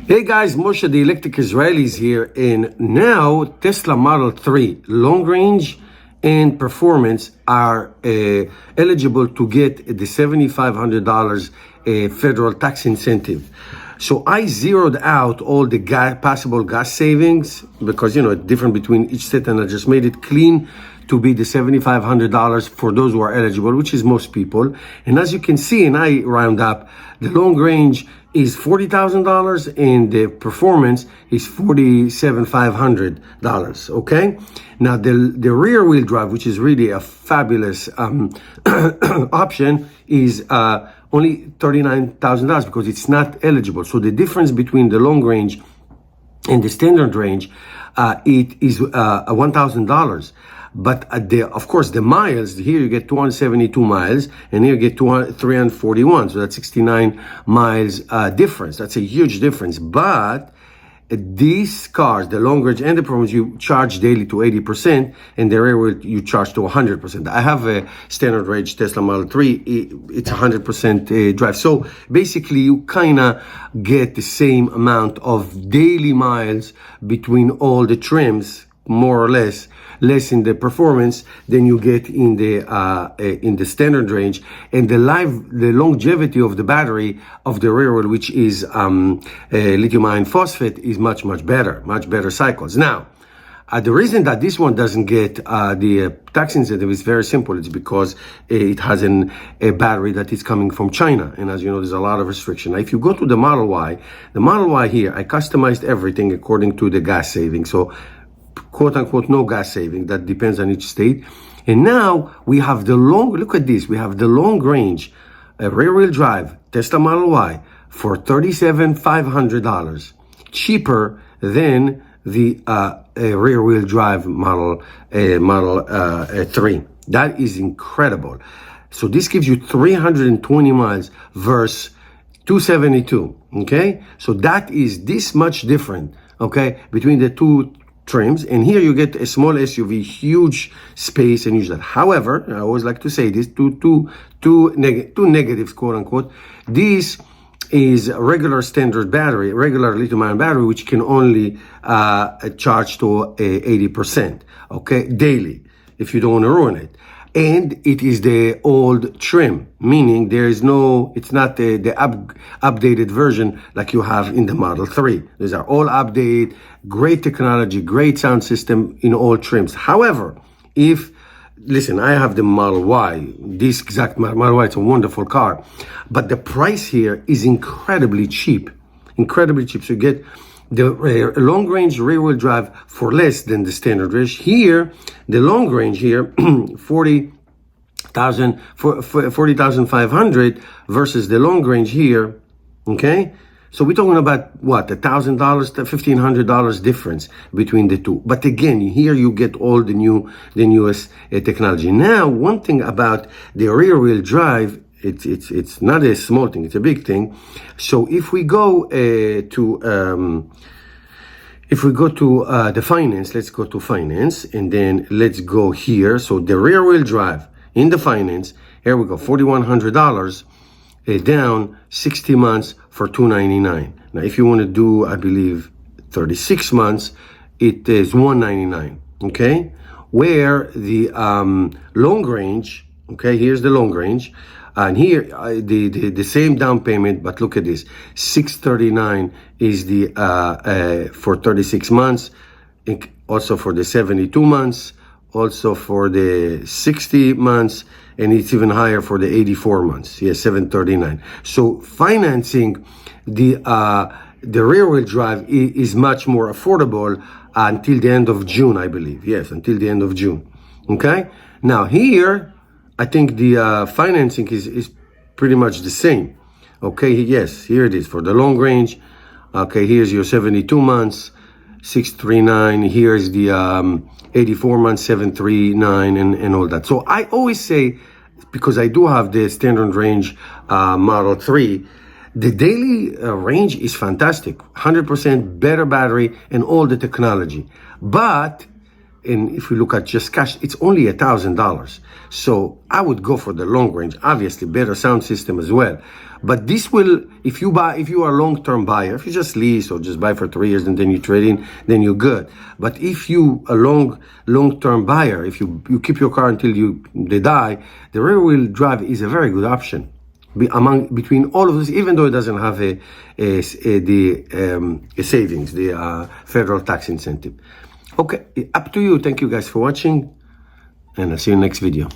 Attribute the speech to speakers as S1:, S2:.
S1: Hey guys, Moshe the Electric Israelis here, and now Tesla Model 3 long range and performance are eligible to get the $7,500 federal tax incentive. So I zeroed out all the possible gas savings because, it's different between each state, and I just made it clean to be the $7,500 for those who are eligible, which is most people. And as you can see, and I round up, the long range is $40,000 and the performance is $47,500. Okay. Now the rear wheel drive, which is really a fabulous option, is only $39,000 because it's not eligible. So the difference between the long range and the standard range, it is $1,000. But of course, the miles, here you get 272 miles, and here you get 341. So that's 69 miles difference. That's a huge difference. But these cars, the long range and the performance, you charge daily to 80%, and the rear wheel you charge to 100%. I have a standard range Tesla Model 3. It's 100% drive. So basically, you kind of get the same amount of daily miles between all the trims, more or less in the performance than you get in the standard range, and the longevity of the battery of the rear wheel, which is lithium iron phosphate, is much better cycles. Now, the reason that this one doesn't get the tax incentive is very simple. It's because it has a battery that is coming from China. And as you know, there's a lot of restriction. Now, if you go to the Model Y here, I customized everything according to the gas saving. So, quote unquote, no gas saving. That depends on each state. And now we have look at this. We have the long range rear wheel drive Tesla Model Y for $37,500, cheaper than the rear wheel drive Model 3. That is incredible. So this gives you 320 miles versus 272. Okay. So that is this much different. Okay. Between the two trims, and here you get a small SUV, huge space, and use that. However, I always like to say this, two negatives, quote unquote. This is a regular standard battery, regular lithium-ion battery, which can only charge to 80%, okay, daily, if you don't want to ruin it. And it is the old trim, meaning it's not the updated version like you have in the Model 3. These are all updated, great technology, great sound system in all trims. However, listen, I have the Model Y, this exact Model Y, it's a wonderful car, but the price here is incredibly cheap. So you get the long range rear wheel drive for less than the standard range. Here, the long range here, 40,500 versus the long range here. Okay. So we're talking about what, $1,000, $1,500 difference between the two. But again, here you get all the newest technology. Now, one thing about the rear wheel drive, it's not a small thing, it's a big thing. So if we go to the finance, let's go to finance, and then let's go here. So the rear wheel drive in the finance, here we go, $4,100 down, 60 months for $299. Now, if you want to do, I believe, 36 months, it is $199. Okay, where the long range, okay, here's the long range. And here, the same down payment, but look at this, $639 is the for 36 months, also for the 72 months, also for the 60 months, and it's even higher for the 84 months. Yes, $739. So financing the rear wheel drive is much more affordable until the end of June, I believe. Yes, until the end of June. Okay. Now here, I think the financing is pretty much the same. Okay, yes, here it is for the long range. Okay, here's your 72 months, 639. Here's the 84 months, 739, and all that. So I always say, because I do have the standard range Model 3, the daily range is fantastic. 100% better battery and all the technology. But and if you look at just cash, it's only $1,000. So I would go for the long range. Obviously, better sound system as well. But this will, if you are a long-term buyer, if you just lease or just buy for 3 years and then you trade in, then you're good. But if you a long-term buyer, if you keep your car until they die, the rear-wheel drive is a very good option. Between all of this, even though it doesn't have a savings, the federal tax incentive. Okay, up to you. Thank you guys for watching, and I'll see you in the next video.